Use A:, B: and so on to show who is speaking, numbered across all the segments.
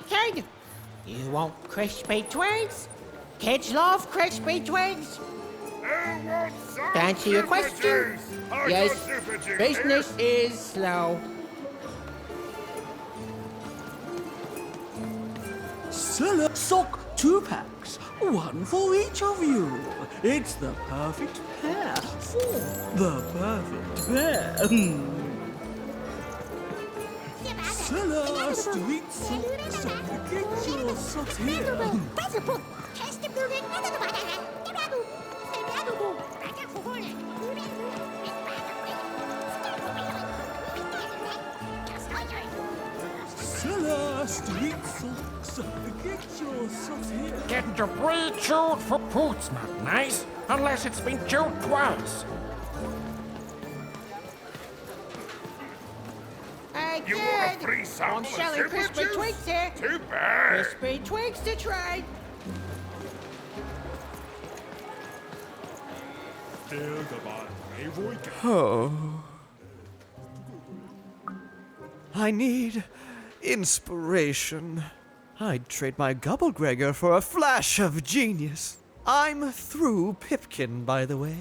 A: kid? You want crispy twigs? Kids love crispy twigs. To answer your question, yes, business is slow.
B: Seller sock 2 packs, one for each of you. It's the perfect pair for the perfect pair. Seller street socks, get your socks here. Seller street socks, get your socks here.
C: Getting debris chewed for poot's not nice, unless it's been chewed twice.
A: Hey,
D: You want a
A: kid,
D: free sample
A: I'm
D: of
A: selling
D: super
A: crispy
D: juice?
A: twigs here.
D: Too bad.
A: Crispy twigs to trade.
E: I need inspiration. I'd trade my Gubblegregor for a flash of genius. I'm through Pipkin, by the way.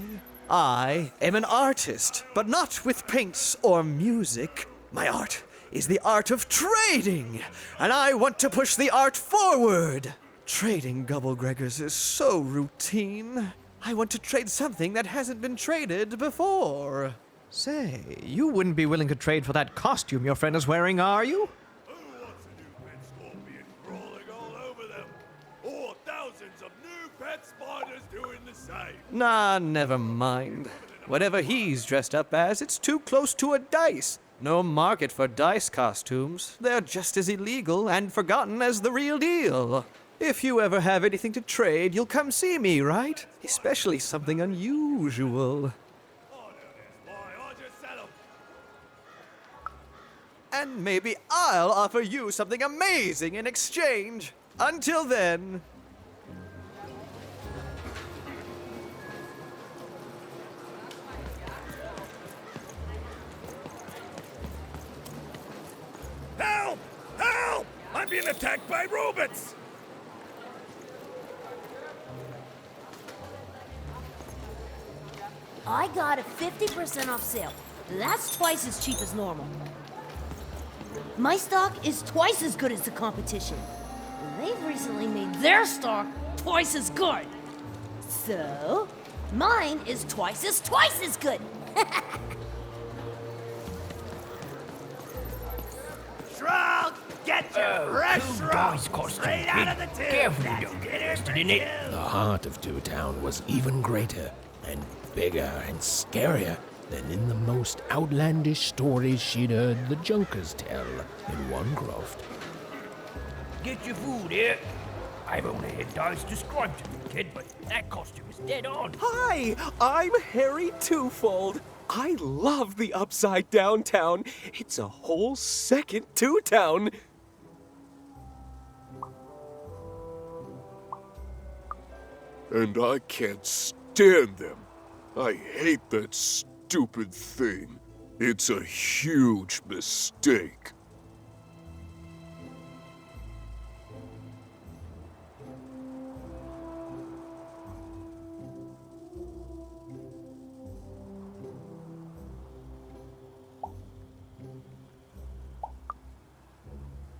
E: I am an artist, but not with paints or music. My art is the art of trading, and I want to push the art forward. Trading Gubblegregors is so routine. I want to trade something that hasn't been traded before.
F: Say, you wouldn't be willing to trade for that costume your friend is wearing, are you?
D: Who wants a new pet scorpion crawling all over them? Or thousands of new pet spiders doing the same?
E: Nah, never mind. Whatever he's dressed up as, it's too close to a dice. No market for dice costumes. They're just as illegal and forgotten as the real deal. If you ever have anything to trade, you'll come see me, right? Especially something unusual.
D: I'll just sell them.
E: And maybe I'll offer you something amazing in exchange. Until then.
D: Help! Help! I'm being attacked by robots!
G: I got a 50% off sale. That's twice as cheap as normal. My stock is twice as good as the competition. They've recently made their stock twice as good. So, mine is twice as good.
D: Shrug! Get your fresh shrug!
C: Dice costume,
D: Straight out of
C: kid.
D: the tube!
C: Careful you
D: That's
C: don't get
D: it,
C: interested in it. The heart of Two Town was even greater and bigger and scarier than in the most outlandish stories she'd heard the Junkers tell in one croft. Get your food here. I've only had Dice described to me, kid, but that costume is dead on.
H: Hi, I'm Harry Twofold. I love the Upside Down Town. It's a whole second Two Town.
I: And I can't stand them. I hate that stupid thing. It's a huge mistake.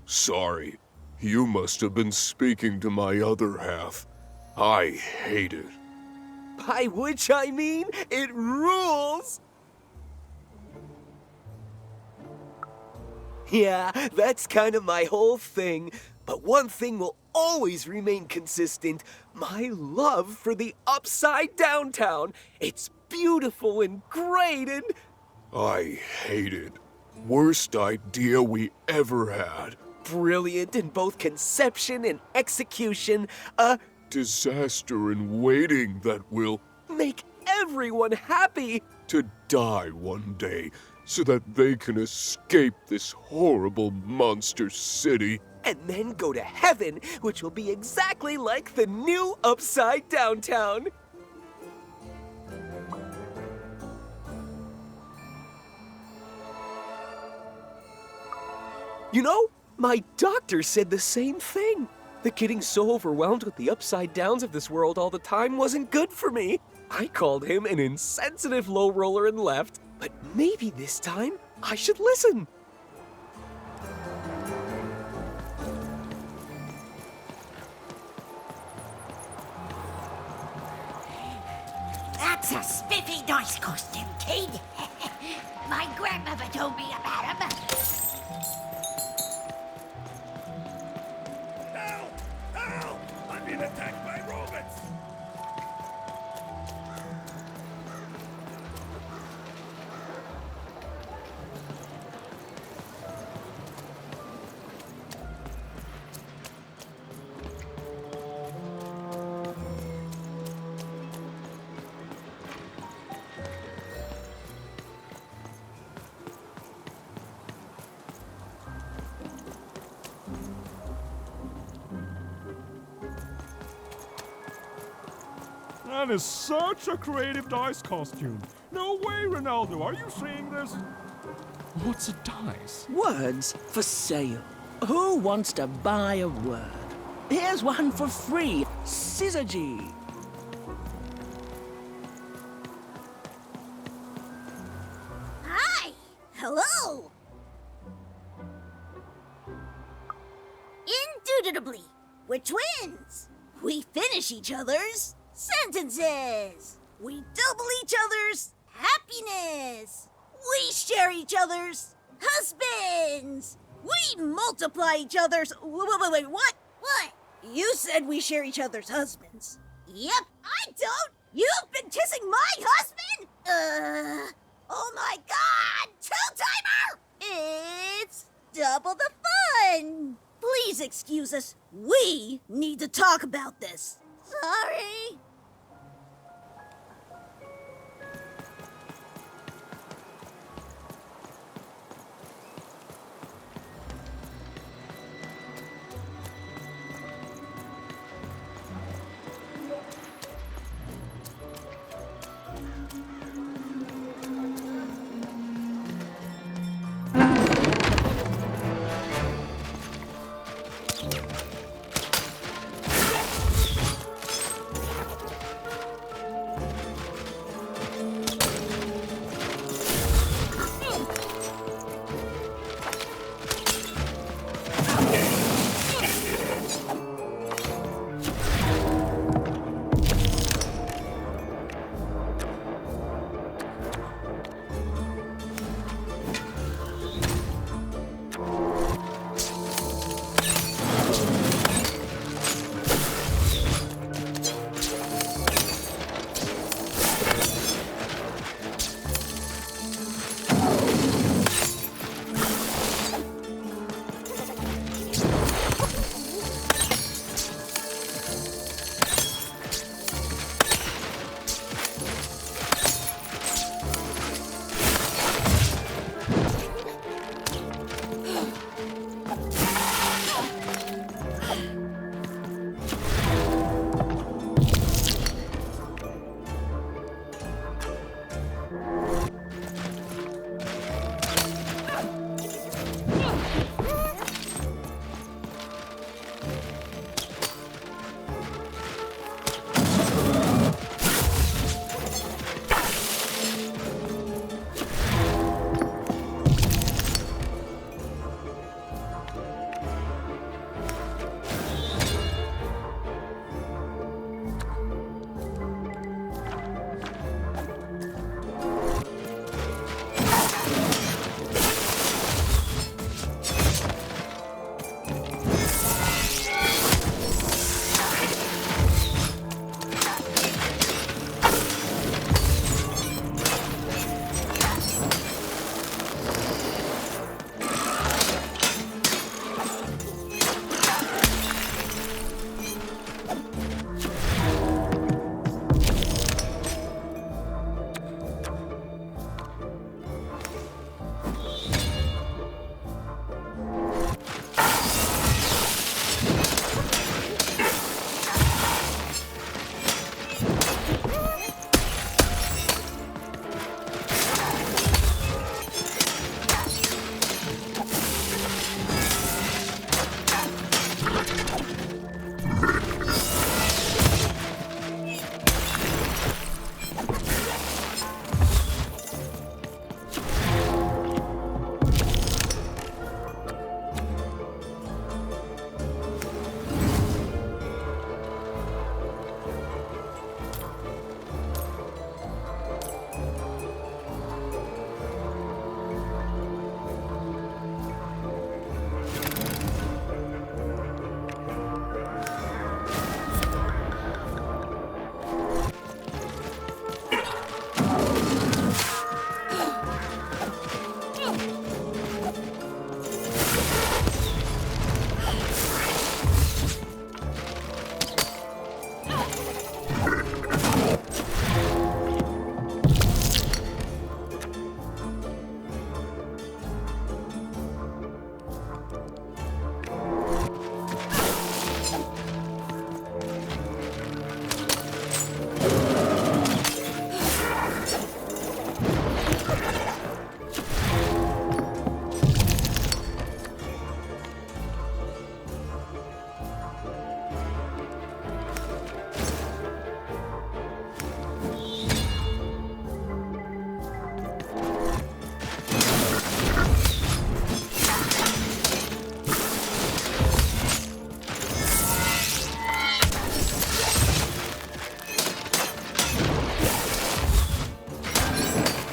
I: Sorry, you must have been speaking to my other half. I hate it.
H: By which I mean, it rules! Yeah, that's kind of my whole thing. But one thing will always remain consistent: my love for the Upside Down Town. It's beautiful and great and...
I: I hate it. Worst idea we ever had.
H: brilliant in both conception and execution. A
I: Disaster in waiting that will
H: make everyone happy.
I: to die one day so that they can escape this horrible monster city.
H: And then go to heaven, which will be exactly like the new Upside Down Town. You know, My doctor said the same thing. That getting so overwhelmed with the upside downs of this world all the time wasn't good for me. I called him an insensitive low roller and left, but maybe this time I should listen.
J: That's a spiffy dice costume, kid. My grandmother told me about him.
D: Help! Help! I'm being attacked by robots!
K: That is such a creative dice costume. No way, Ronaldo. Are you seeing this? What's a dice?
B: Words for sale. Who wants to buy a word? Here's one for free. Syzygy.
J: Hi! Hello! Indubitably, we're twins. We finish each other's sentences. We double each other's happiness. We share each other's husbands. We multiply each other's... Wait, what? What? You said we share each other's husbands. Yep, I don't. You've been kissing my husband? Oh my God! Two-timer! It's double the fun. Please excuse us. We need to talk about this. Sorry.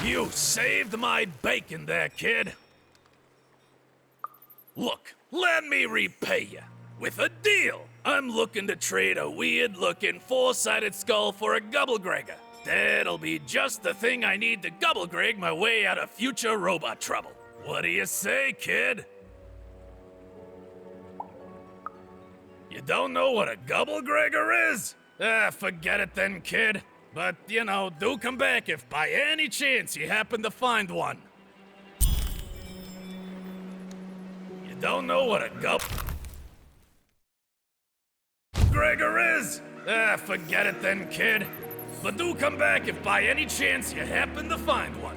D: You saved my bacon there, kid. Look, let me repay you. With a deal. I'm looking to trade a weird-looking four-sided skull for a Gubblegregor. That'll be just the thing I need to Gubblegreg my way out of future robot trouble. What do you say, kid? You don't know what a Gubblegregor is? Forget it then, kid. But, you know, do come back if by any chance you happen to find one. You don't know what a Gubblegregor is? Forget it then, kid. But do come back if by any chance you happen to find one.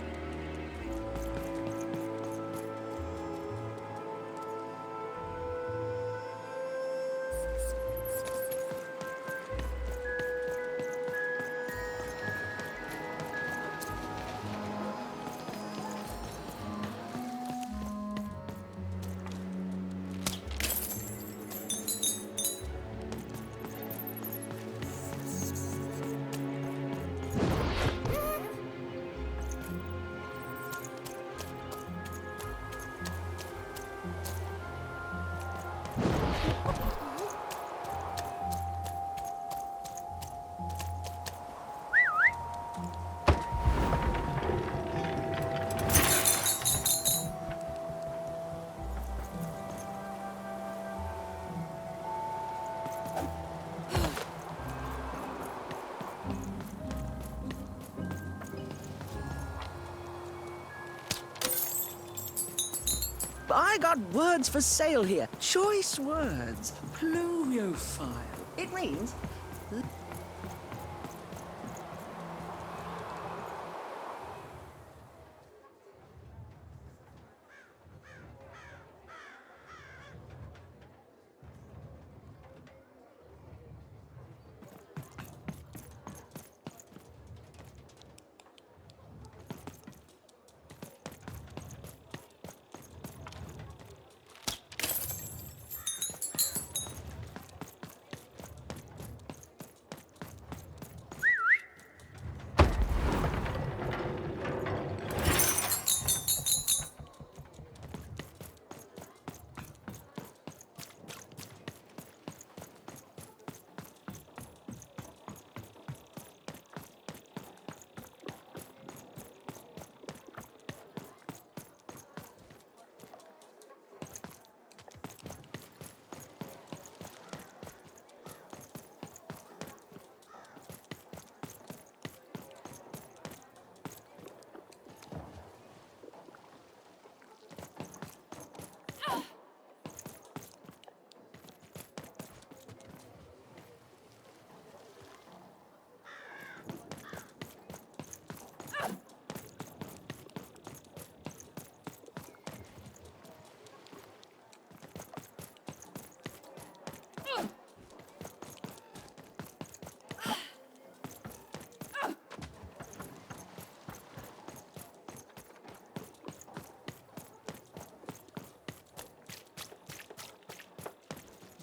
B: I got words for sale here. Choice words. Pluviophile. It means...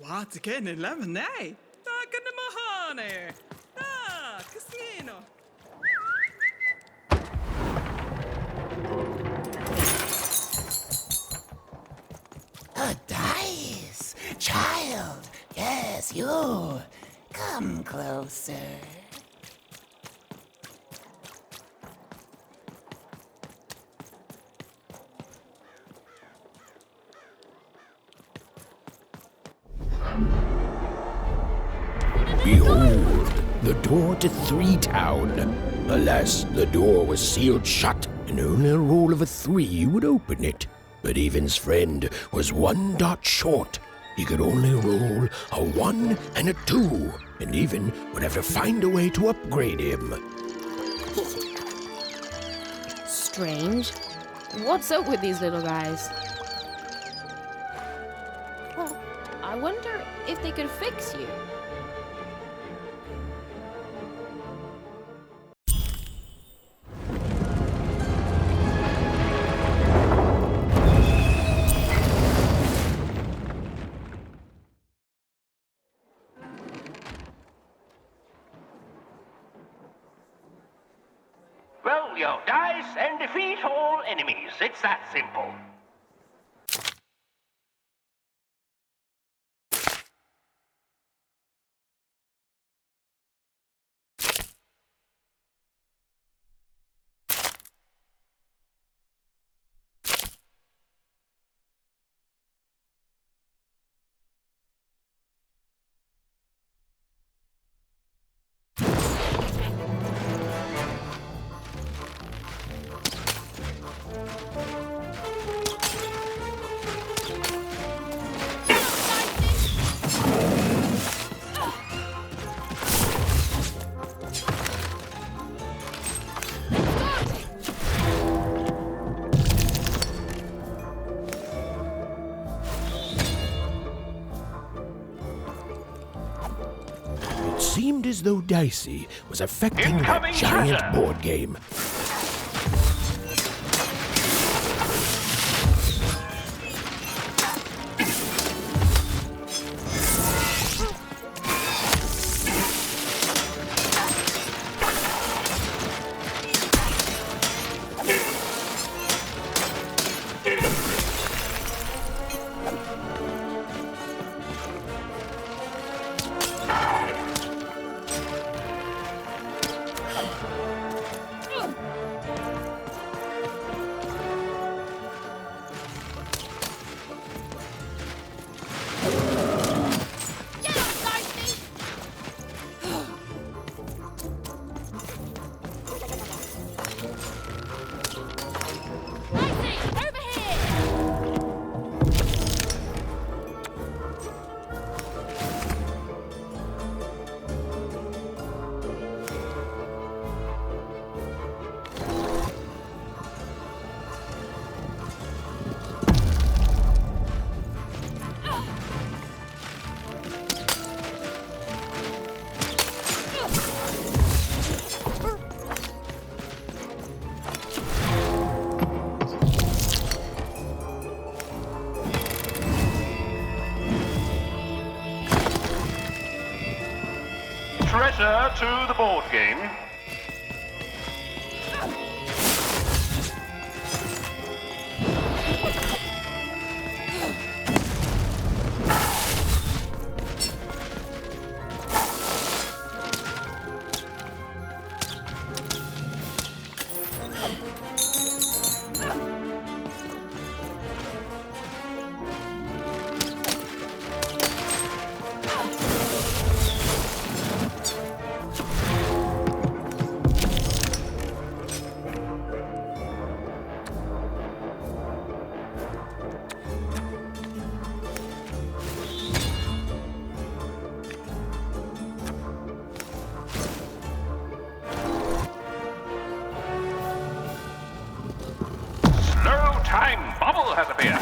B: What again in lemonade? Talking to Mahoney. Ah, casino.
L: A dice! Child! Yes, you! Come closer.
C: the door to Three Town. Alas, the door was sealed shut, and only a roll of a 3 would open it. But Evan's friend was 1 dot short. He could only roll a 1 and a 2, and Evan would have to find a way to upgrade him.
M: Strange. What's up with these little guys? Well, I wonder if they could fix you.
N: Roll your dice and defeat all enemies. It's that simple.
C: It seemed as though Dicey was affecting that
N: Incoming
C: giant
N: treasure!
C: board game.
N: Treasure to the board game. No time bubble has appeared.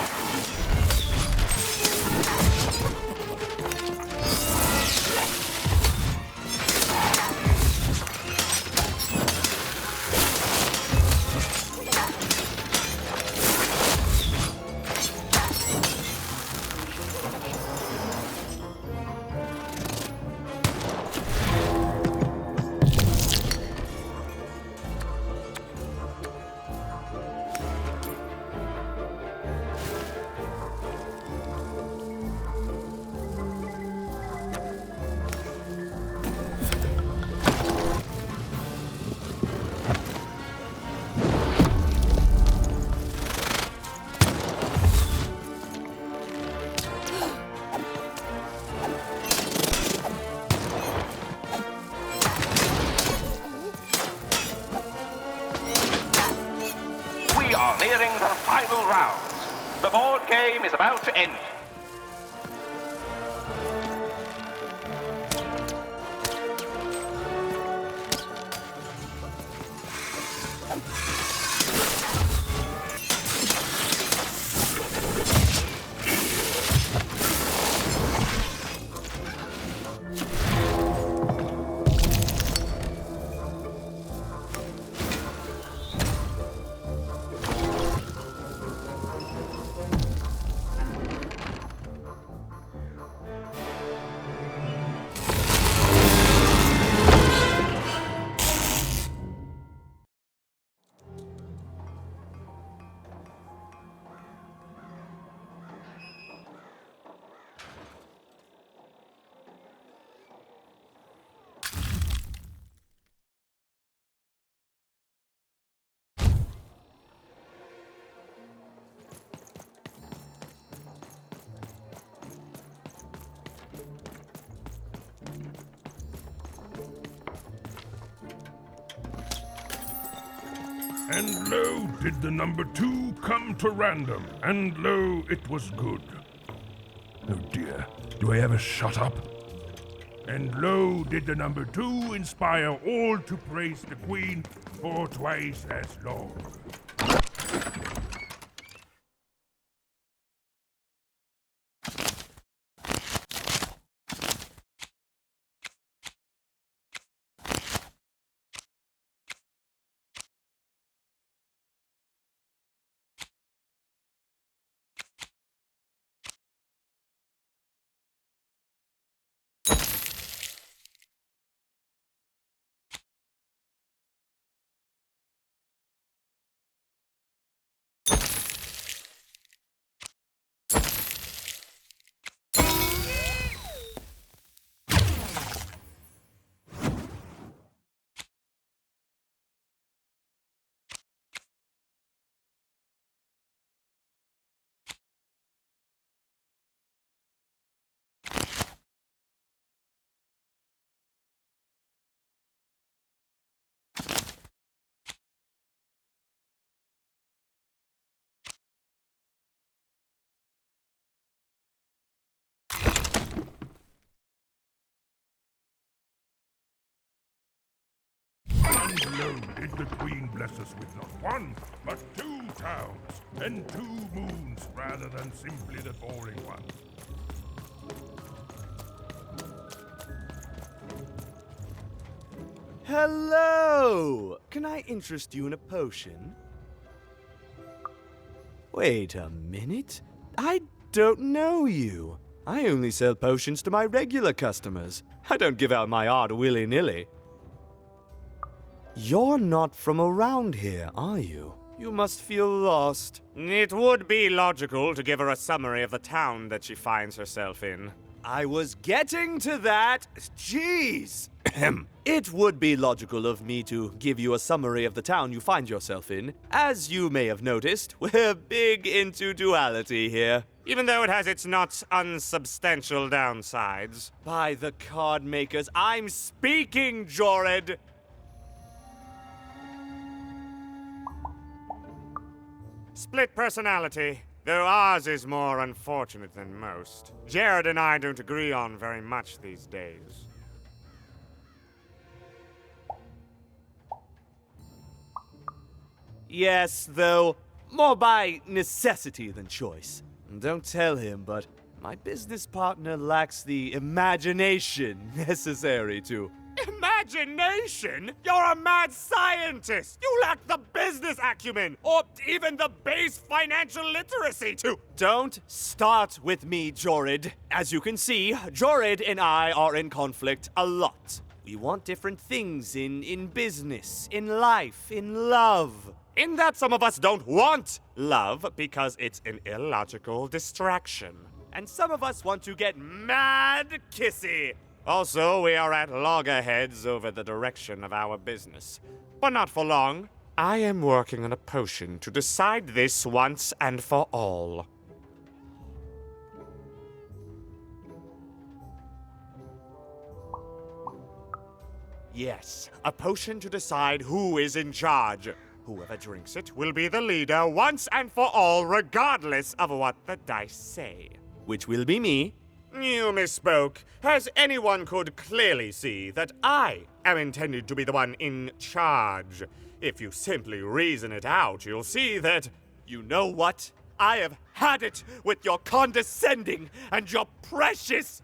N: are nearing the final rounds. The board game is about to end.
O: And lo, did the number 2 come to random, and lo, it was good. Oh dear, do I ever shut up? And lo, did the number 2 inspire all to praise the Queen for twice as long. And lo, did the Queen bless us with not 1, but 2 towns, and 2 moons, rather than simply the boring one.
E: Hello! Can I interest you in a potion? Wait a minute. I don't know you. I only sell potions to my regular customers. I don't give out my art willy-nilly. You're not from around here, are you? You must feel lost.
P: It would be logical to give her a summary of the town that she finds herself in.
E: I was getting to that. Jeez! It would be logical of me to give you a summary of the town you find yourself in. As you may have noticed, we're big into duality here.
P: Even though it has its not unsubstantial downsides.
E: By the card makers, I'm speaking, Jorid!
P: Split personality, though ours is more unfortunate than most. Jared and I don't agree on very much these days.
E: Yes, though, more by necessity than choice. Don't tell him, but my business partner lacks the imagination necessary to...
P: Imagination? You're a mad scientist! You lack the business acumen, or even the base financial literacy to...
E: Don't start with me, Jorid. As you can see, Jorid and I are in conflict a lot. We want different things in business, in life, in love.
P: In that some of us don't want love because it's an illogical distraction.
E: And some of us want to get mad kissy.
P: Also, we are at loggerheads over the direction of our business. But not for long. I am working on a potion to decide this once and for all.
E: Yes, a potion to decide who is in charge.
P: Whoever drinks it will be the leader once and for all, regardless of what the dice say. Which will be me. You misspoke, as anyone could clearly see that I am intended to be the one in charge. If you simply reason it out, you'll see that, you know what? I have had it with your condescending and your precious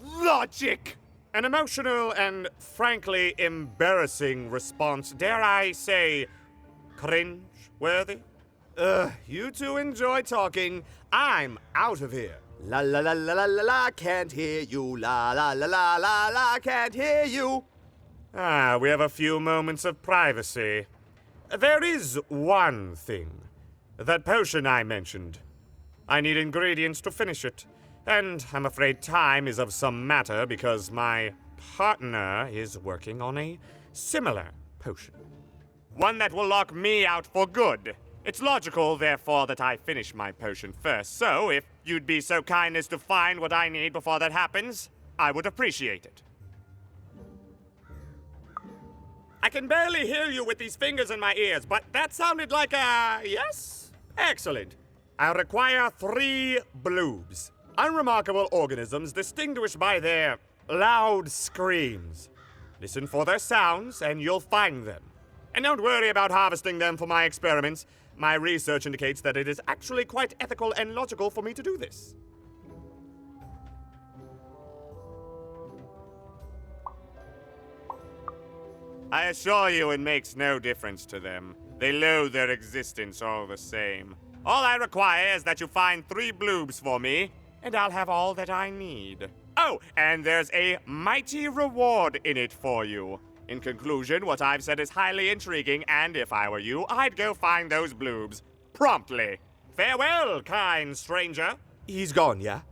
P: logic. An emotional and frankly embarrassing response, dare I say, cringe-worthy? You two enjoy talking. I'm out of here. La la la la la la la, can't hear you. La la la la la la, can't hear you. We have a few moments of privacy. There is one thing. That potion I mentioned. I need ingredients to finish it. And I'm afraid time is of some matter because my partner is working on a similar potion. One that will lock me out for good. It's logical, therefore, that I finish my potion first. So, if you'd be so kind as to find what I need before that happens, I would appreciate it. I can barely hear you with these fingers in my ears, but that sounded like a yes? Excellent. I require 3 bloobs. Unremarkable organisms distinguished by their loud screams. Listen for their sounds, and you'll find them. And don't worry about harvesting them for my experiments. My research indicates that it is actually quite ethical and logical for me to do this. I assure you it makes no difference to them. They loathe their existence all the same. All I require is that you find 3 bloobs for me, and I'll have all that I need. Oh, and there's a mighty reward in it for you. In conclusion, what I've said is highly intriguing, and if I were you, I'd go find those bloobs. Promptly. Farewell, kind stranger. He's gone, yeah?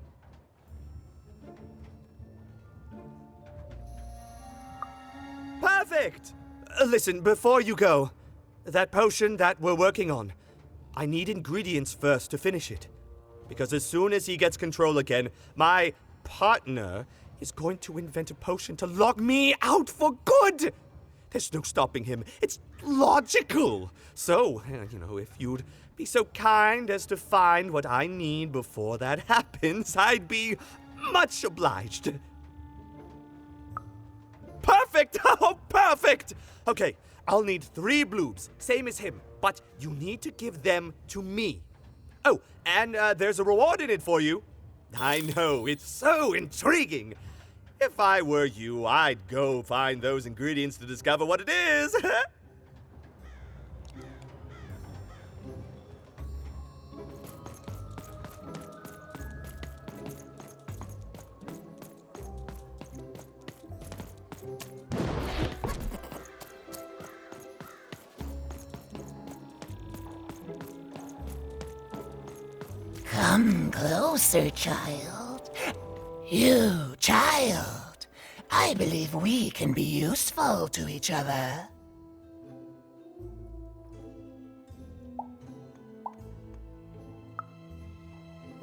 P: Perfect! Listen, before you go, that potion that we're working on, I need ingredients first to finish it. Because as soon as he gets control again, my partner is going to invent a potion to lock me out for good! There's no stopping him. It's logical. So, if you'd be so kind as to find what I need before that happens, I'd be much obliged. Perfect! Oh, perfect! Okay, I'll need 3 bloobs, same as him, but you need to give them to me. Oh, and there's a reward in it for you. I know, it's so intriguing. If I were you, I'd go find those ingredients to discover what it is.
L: Come closer, child. You, child. I believe we can be useful to each other.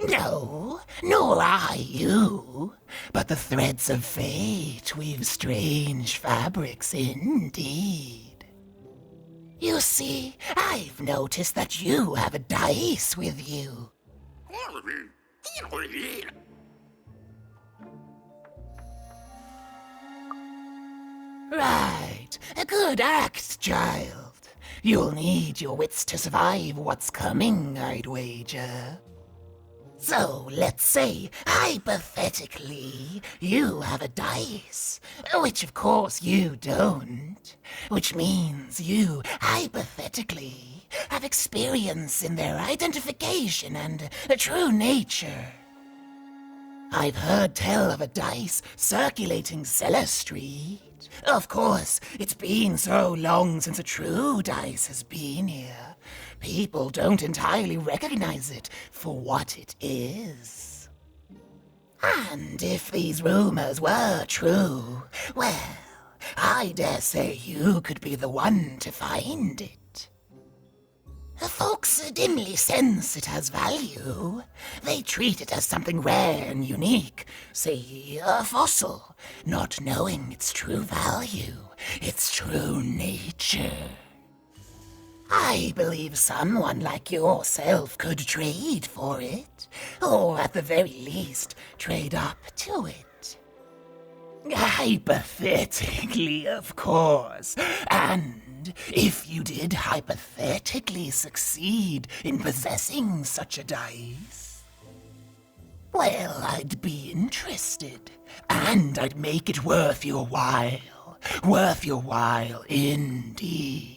L: No, nor I you. But the threads of fate weave strange fabrics indeed. You see, I've noticed that you have a dice with you. Right, a good act, child. You'll need your wits to survive what's coming, I'd wager. So, let's say, hypothetically, you have a dice, which of course you don't, which means you, hypothetically, have experience in their identification and true nature. I've heard tell of a dice circulating Cellar Street. Of course, it's been so long since a true dice has been here. People don't entirely recognize it for what it is. And if these rumors were true, well, I dare say you could be the one to find it. Folks dimly sense it has value. They treat it as something rare and unique, say a fossil, not knowing its true value, its true nature. I believe someone like yourself could trade for it, or at the very least, trade up to it. Hypothetically, of course. And if you did hypothetically succeed in possessing such a dice, well, I'd be interested, and I'd make it worth your while. Worth your while indeed.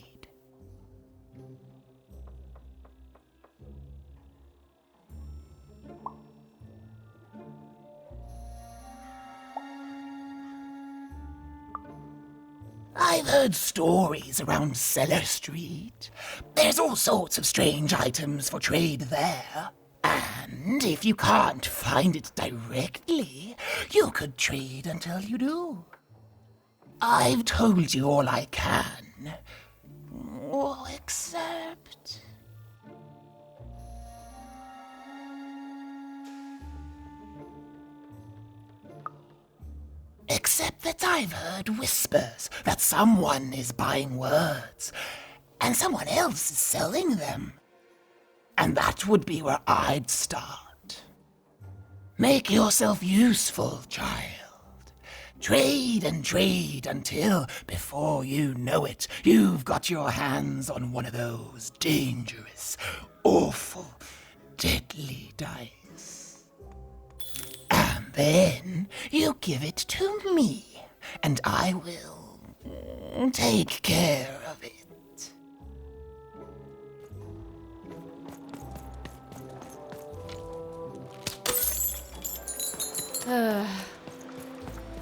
L: I've heard stories around Cellar Street. There's all sorts of strange items for trade there. And if you can't find it directly, you could trade until you do. I've told you all I can. Except... Except that I've heard whispers that someone is buying words, and someone else is selling them. And that would be where I'd start. Make yourself useful, child. Trade and trade until, before you know it, you've got your hands on one of those dangerous, awful, deadly dice. And then you give it to me, and I will take care of it.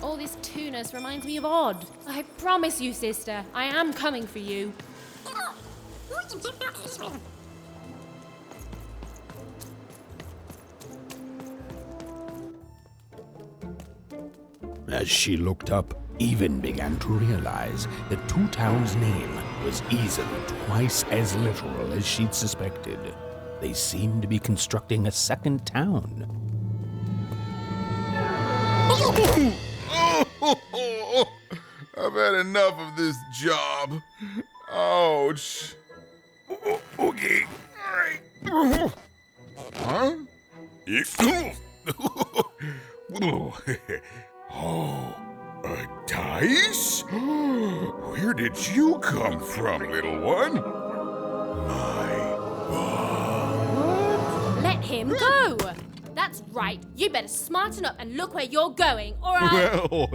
M: All this tunus reminds me of Odd. I promise you, sister, I am coming for you.
C: As she looked up, Even began to realize that Two Town's name was easily twice as literal as she'd suspected. They seemed to be constructing a second town.
Q: I've had enough of this job. Ouch. Okay. All right. Huh? Oh, a dice? Where did you come from, little one?
M: Let him go! That's right. You better smarten up and look where you're going, or I...
Q: Well,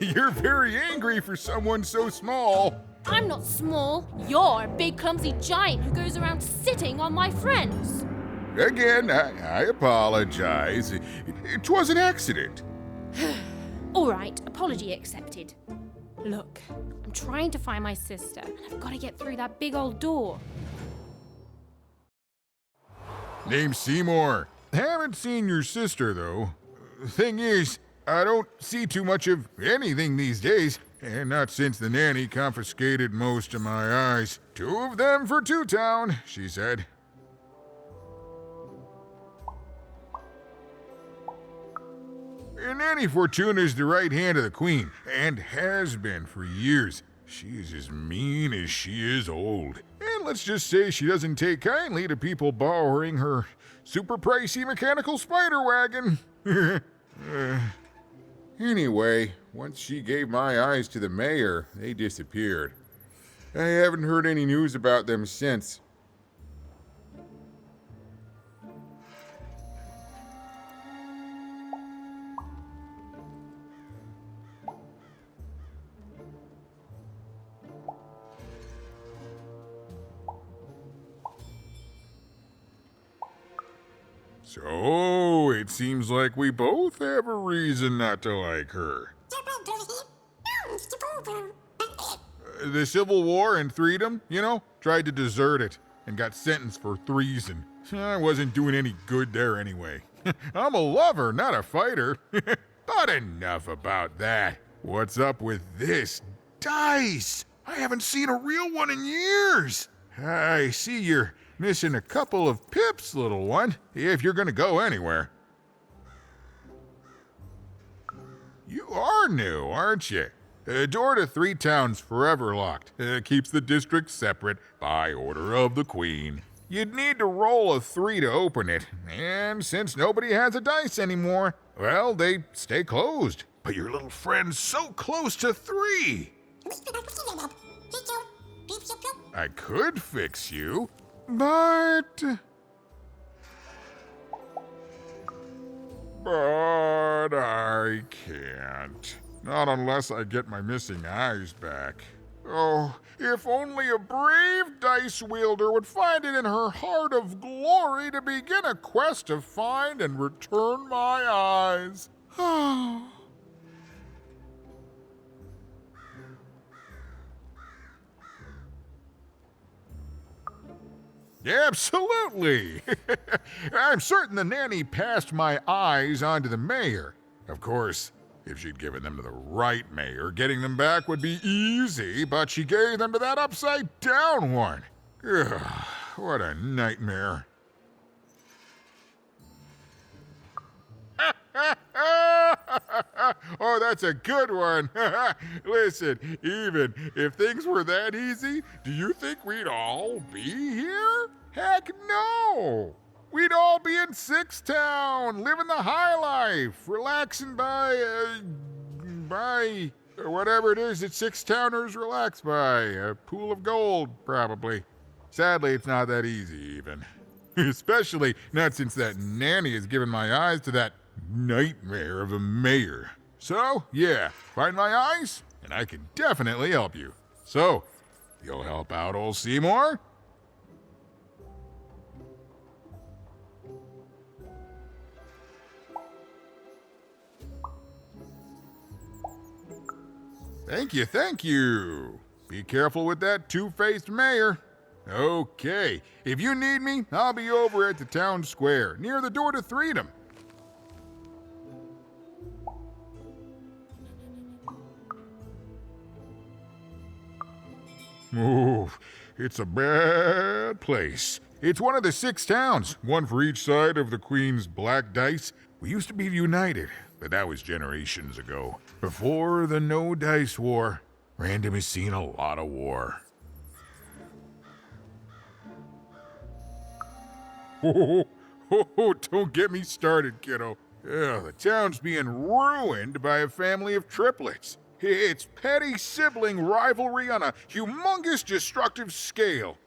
Q: you're very angry for someone so small.
M: I'm not small. You're a big, clumsy giant who goes around sitting on my friends.
Q: Again, I apologize. It was an accident.
M: All right, apology accepted. Look, I'm trying to find my sister, and I've got to get through that big old door.
Q: Name's Seymour. Haven't seen your sister, though. Thing is, I don't see too much of anything these days, and not since the nanny confiscated most of my eyes. 2 of them for Two Town, she said. Nanny Fortuna's the right hand of the Queen, and has been for years. She's as mean as she is old. And let's just say she doesn't take kindly to people borrowing her super pricey mechanical spider wagon. Anyway, once she gave my eyes to the mayor, they disappeared. I haven't heard any news about them since. So, it seems like we both have a reason not to like her. The Civil War and Freedom, you know, tried to desert it and got sentenced for treason. I wasn't doing any good there anyway. I'm a lover, not a fighter. But enough about that. What's up with this dice? I haven't seen a real one in years. I see you're missing a couple of pips, little one, if you're gonna go anywhere. You are new, aren't you? Door to Three Towns forever locked. Keeps the district separate by order of the Queen. You'd need to roll a 3 to open it, and since nobody has a dice anymore, well, they stay closed. But your little friend's so close to 3. I could fix you, but I can't. Not unless I get my missing eyes back. Oh, if only a brave dice wielder would find it in her heart of glory to begin a quest to find and return my eyes. Absolutely! I'm certain the nanny passed my eyes on to the mayor. Of course, if she'd given them to the right mayor, getting them back would be easy, but she gave them to that upside-down one. Ugh, what a nightmare. Oh, that's a good one. Listen, even if things were that easy, do you think we'd all be here? Heck no! We'd all be in Six Town, living the high life, relaxing by whatever it is that Six Towners relax by. A pool of gold, probably. Sadly, it's not that easy, even. Especially not since that nanny has given my eyes to that nightmare of a mayor. So, yeah, find my eyes, and I can definitely help you. So, you'll help out old Seymour? Thank you, thank you. Be careful with that two-faced mayor. Okay, if you need me, I'll be over at the town square, near the door to Freedom. Oh, it's a bad place. It's one of the 6 towns, one for each side of the Queen's black dice. We used to be united, but that was generations ago. Before the No Dice War, Random has seen a lot of war. Don't get me started, kiddo. The town's being ruined by a family of triplets. It's petty sibling rivalry on a humongous destructive scale,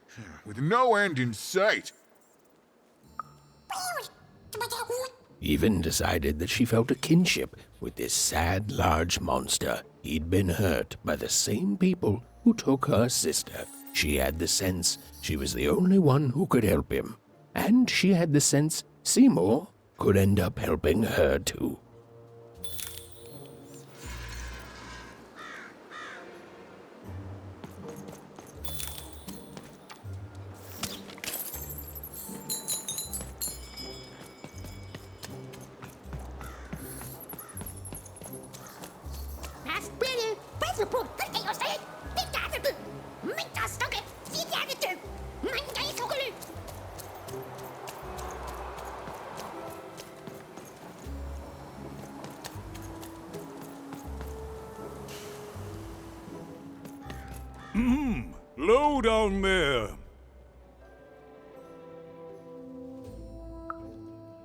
Q: with no end in sight.
C: Even decided that she felt a kinship with this sad, large monster. He'd been hurt by the same people who took her sister. She had the sense she was the only one who could help him. And she had the sense Seymour could end up helping her too.
O: Low down there.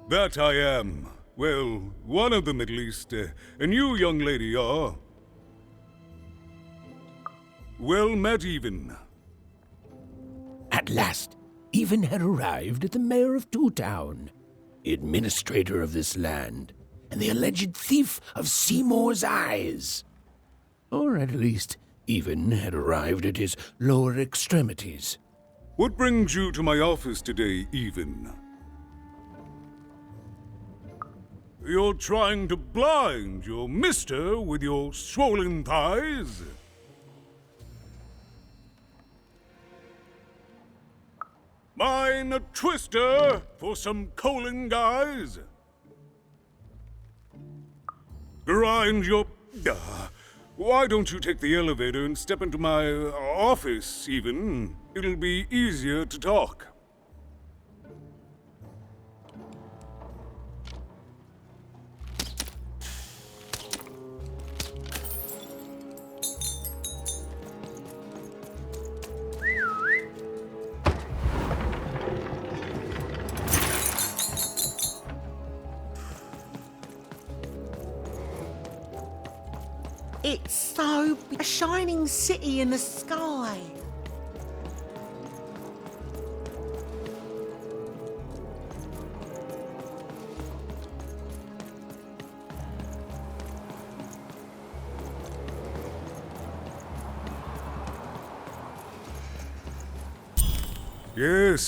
O: That I am. Well, one of them at least. And you, young lady, are? Well met, Even.
C: At last, Even had arrived at the mayor of Two Town, administrator of this land, and the alleged thief of Seymour's eyes. Or at least, Even had arrived at his lower extremities.
O: What brings you to my office today, Even? You're trying to blind your mister with your swollen thighs? Mine a twister for some Colin guys? Grind your... Why don't you take the elevator and step into my office, Even? It'll be easier to talk.
B: It's so a shining city in the sky.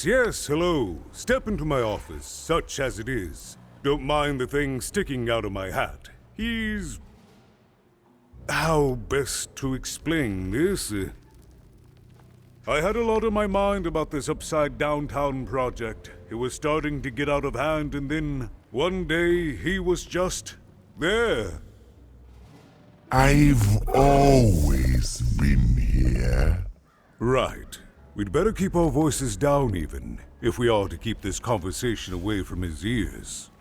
R: Yes, hello. Step into my office, such as it is. Don't mind the thing sticking out of my hat. He's... How best to explain this? I had a lot on my mind about this Upside Downtown project. It was starting to get out of hand, and then one day he was just there.
S: I've always been here.
R: Right. We'd better keep our voices down even, if we are to keep this conversation away from his ears.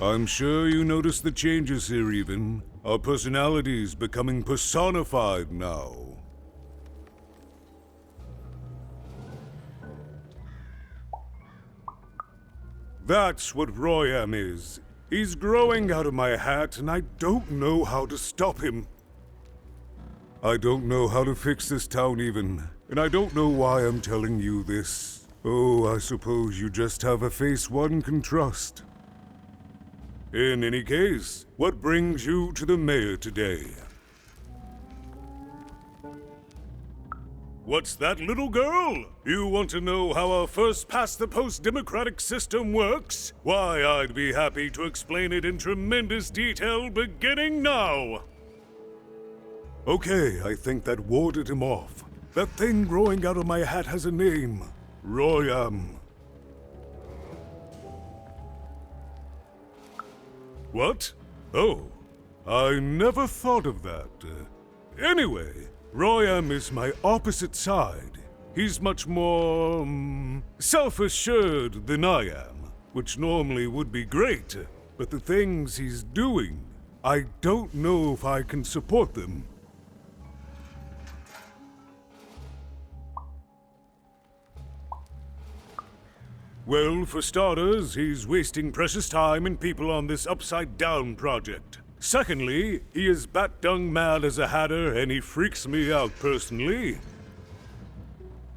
R: I'm sure you noticed the changes here even. Our personalities becoming personified now. That's what Royam is. He's growing out of my hat, and I don't know how to stop him. I don't know how to fix this town even, and I don't know why I'm telling you this. Oh, I suppose you just have a face one can trust. In any case, what brings you to the mayor today? What's that, little girl? You want to know how our first-past-the-post democratic system works? Why, I'd be happy to explain it in tremendous detail beginning now. Okay, I think that warded him off. That thing growing out of my hat has a name. Royam. What? Oh, I never thought of that. Anyway, Royam is my opposite side. He's much more, self-assured than I am, which normally would be great, but the things he's doing, I don't know if I can support them. Well, for starters, he's wasting precious time and people on this Upside Down project. Secondly, he is bat-dung mad as a hatter, and he freaks me out personally.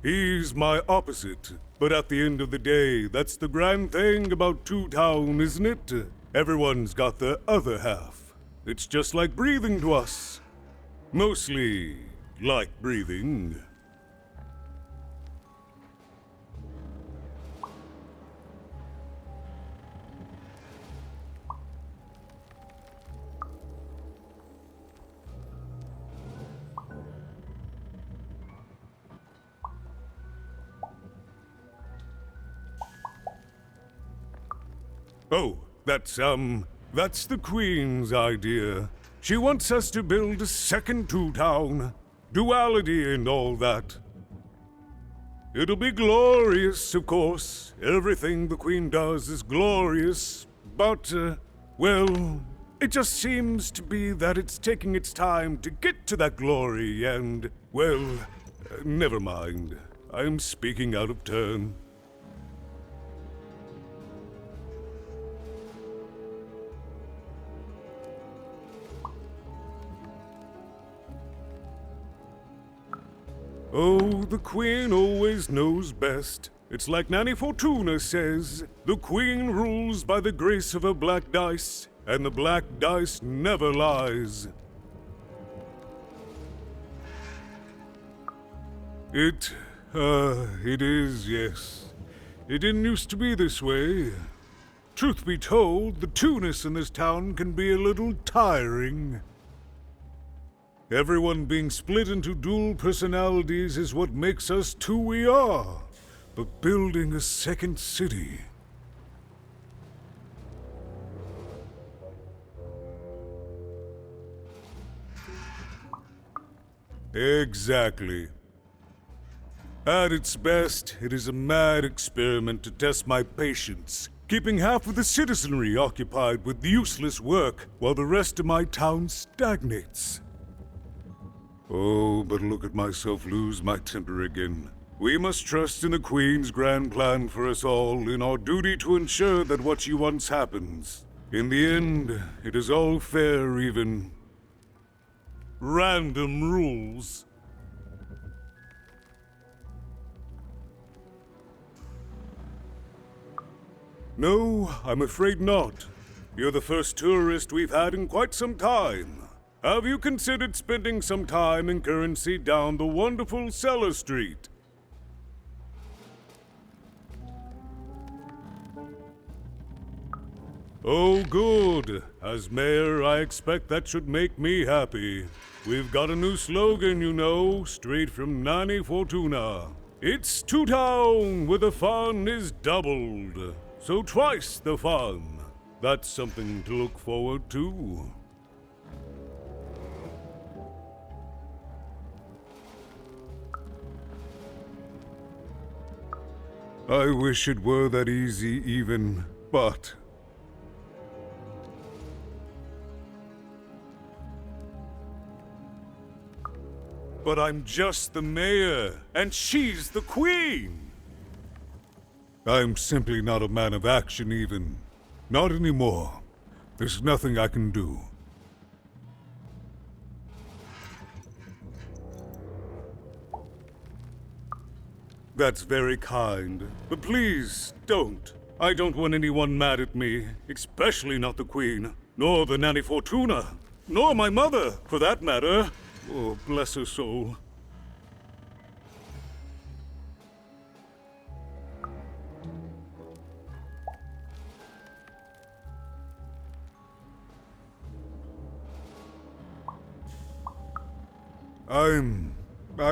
R: He's my opposite, but at the end of the day, that's the grand thing about Two Town, isn't it? Everyone's got their other half. It's just like breathing to us. Mostly like breathing. Oh, that's the Queen's idea. She wants us to build a second Two Town. Duality and all that. It'll be glorious, of course. Everything the Queen does is glorious. But, well, it just seems to be that it's taking its time to get to that glory and, well, never mind. I'm speaking out of turn. Oh, the Queen always knows best. It's like Nanny Fortuna says, the Queen rules by the grace of her black dice, and the black dice never lies. It is, yes. It didn't used to be this way. Truth be told, the two-ness in this town can be a little tiring. Everyone being split into dual personalities is what makes us who we are. But building a second city... Exactly. At its best, it is a mad experiment to test my patience, keeping half of the citizenry occupied with useless work while the rest of my town stagnates. Oh, but look at myself lose my temper again. We must trust in the Queen's grand plan for us all, in our duty to ensure that what she wants happens. In the end, it is all fair even. random rules. No, I'm afraid not. You're the first tourist we've had in quite some time. Have you considered spending some time in currency down the wonderful Cellar Street? Oh, good. As mayor, I expect that should make me happy. We've got a new slogan, you know, straight from Nanny Fortuna. It's Two Town, where the fun is doubled. So twice the fun. That's something to look forward to. I wish it were that easy even, but... But I'm just the mayor, and she's the queen! I'm simply not a man of action even. Not anymore. There's nothing I can do. That's very kind, but please, don't. I don't want anyone mad at me, especially not the Queen, nor the Nanny Fortuna, nor my mother, for that matter. Oh, bless her soul.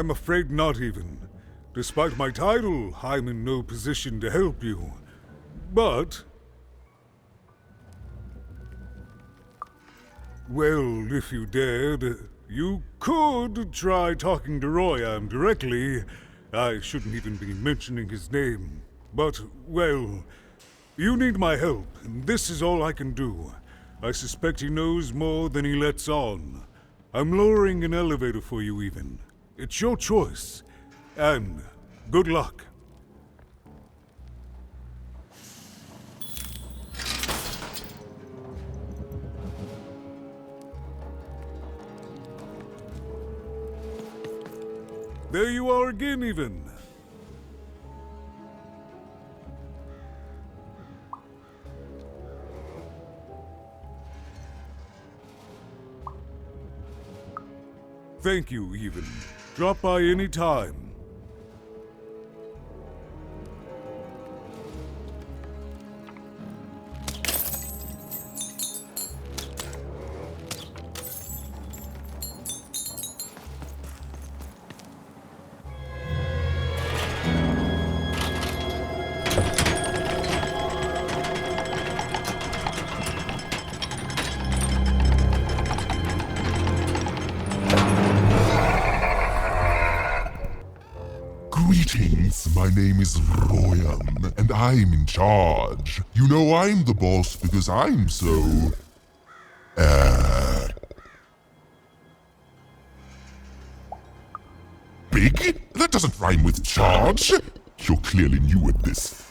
R: I'm afraid not even. Despite my title, I'm in no position to help you. But... well, if you dared, you could try talking to Royam directly. I shouldn't even be mentioning his name. But, well, you need my help, and this is all I can do. I suspect he knows more than he lets on. I'm lowering an elevator for you even. It's your choice. And good luck. There you are again, even. Thank you, even. Drop by any time.
S: Greetings, my name is Royam, and I'm in charge. You know I'm the boss because I'm so... big? That doesn't rhyme with charge. You're clearly new at this.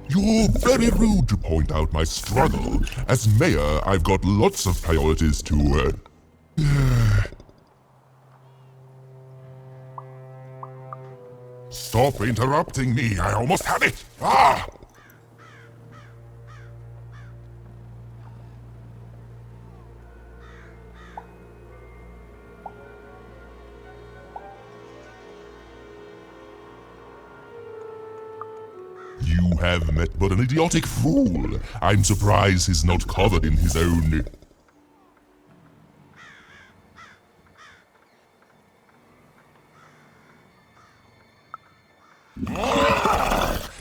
S: You're very rude to point out my struggle. As mayor, I've got lots of priorities to, Stop interrupting me, I almost had it! Ah! You have met but an idiotic fool. I'm surprised he's not covered in his own...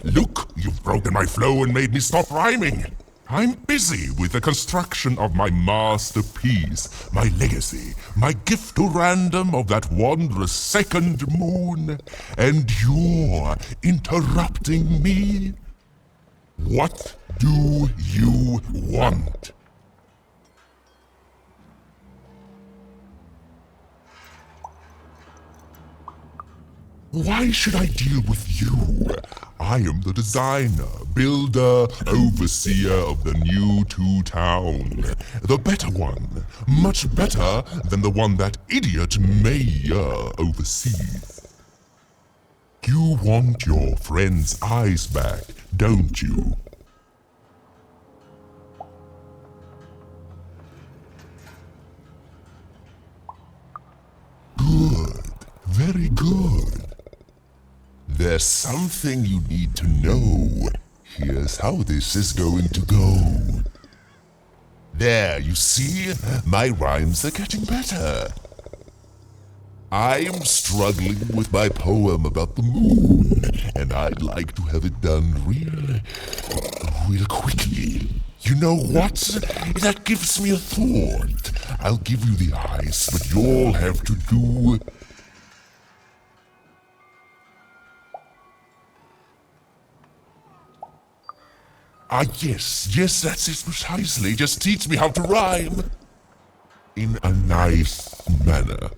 S: Look, you've broken my flow and made me stop rhyming. I'm busy with the construction of my masterpiece, my legacy, my gift to random of that wondrous second moon, and you're interrupting me? What do you want? Why should I deal with you? I am the designer, builder, overseer of the new Two-Town. The better one. Much better than the one that idiot mayor oversees. You want your friend's eyes back, don't you? Good. Very good. There's something you need to know. Here's how this is going to go. There, you see? My rhymes are getting better. I'm struggling with my poem about the moon, and I'd like to have it done real quickly. You know what? That gives me a thought. I'll give you the eyes, but you'll have to do... yes, that's it precisely. Just teach me how to rhyme. In a nice manner.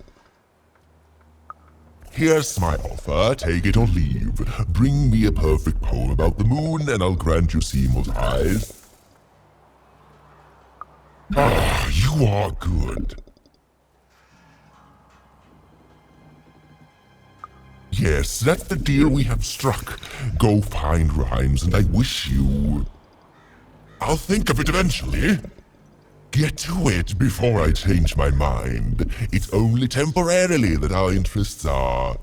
S: Here's my offer, take it or leave. Bring me a perfect poem about the moon and I'll grant you Seymour's eyes. Ah, you are good. Yes, that's the deal we have struck. Go find rhymes and I wish you... I'll think of it eventually. Get to it before I change my mind. It's only temporarily that our interests are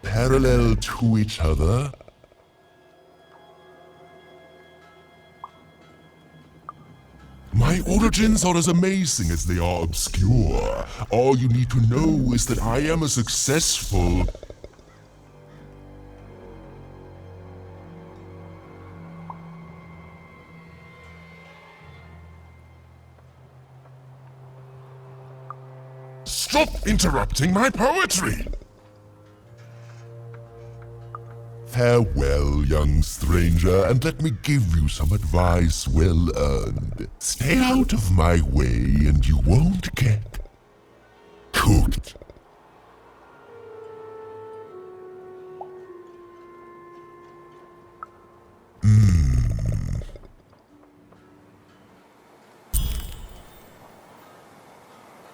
S: parallel to each other. My origins are as amazing as they are obscure. All you need to know is that I am a successful... Stop interrupting my poetry! Farewell, young stranger, and let me give you some advice well earned. Stay out of my way and you won't get cooked.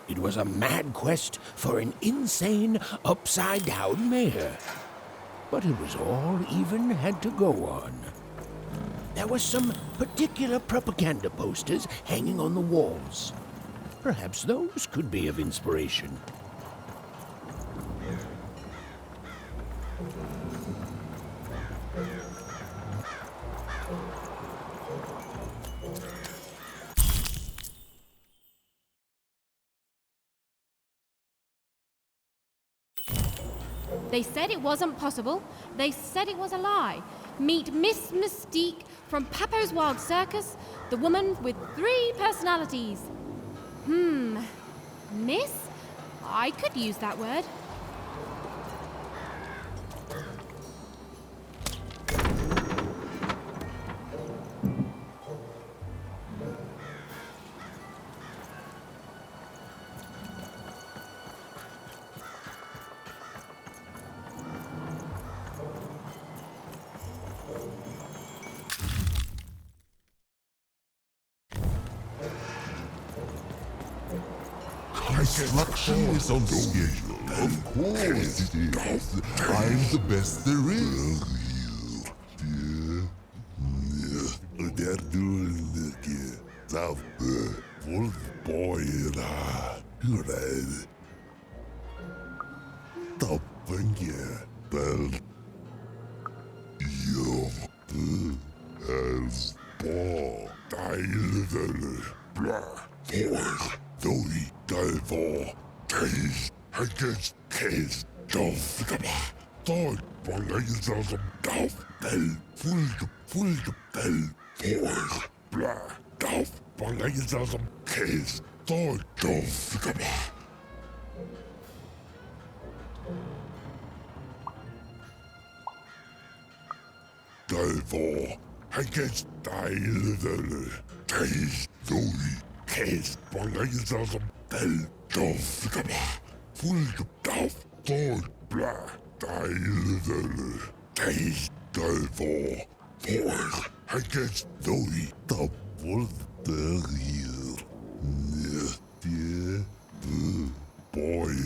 C: It was a mad quest for an insane, upside-down mayor. But it was all Even had to go on. There were some particular propaganda posters hanging on the walls. Perhaps those could be of inspiration.
M: They said it wasn't possible. They said it was a lie. Meet Miss Mystique from Papo's Wild Circus, the woman with 3 personalities. Miss? I could use that word.
S: Construction is on schedule. Of course it is. I'm the best there is. They're doing the stuff for the boy and I. Toppen belt. You as ball. Deil blah. Doi Delvor, Case, Haggis, Case, Duff, Thought, Balaism, Duff, Del, Full, Del, Force, Blah, Duff, Balaism, Case, Thought, Duff, Delvor, Haggis, Deil, Case, Doi. Case, Balaism, Del, Duff, Full, Duff, Thought, Blah, I guess Zoe the Wolfderier. Dear boy.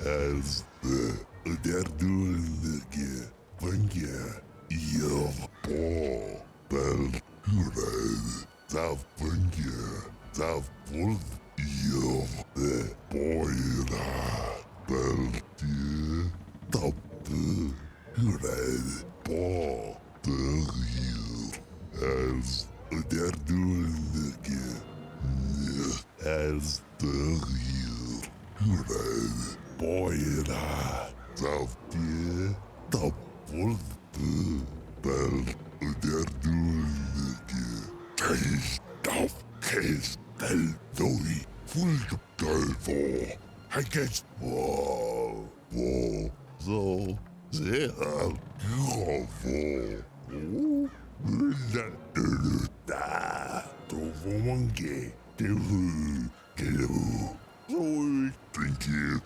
S: As the Derdullige Fungia Year Ball Bell Hured the Fungia the Wolf Year the Boy Bell Dear the Hured Ball the Year as Derdullige as the Year Hured Boyra, Zavdir, the Wolf, Bell, der Dullige, Taste of Case, Del Doi, Full Delvo, I guess, so, sehr, Gravo, Tovomange, Hello, thank you.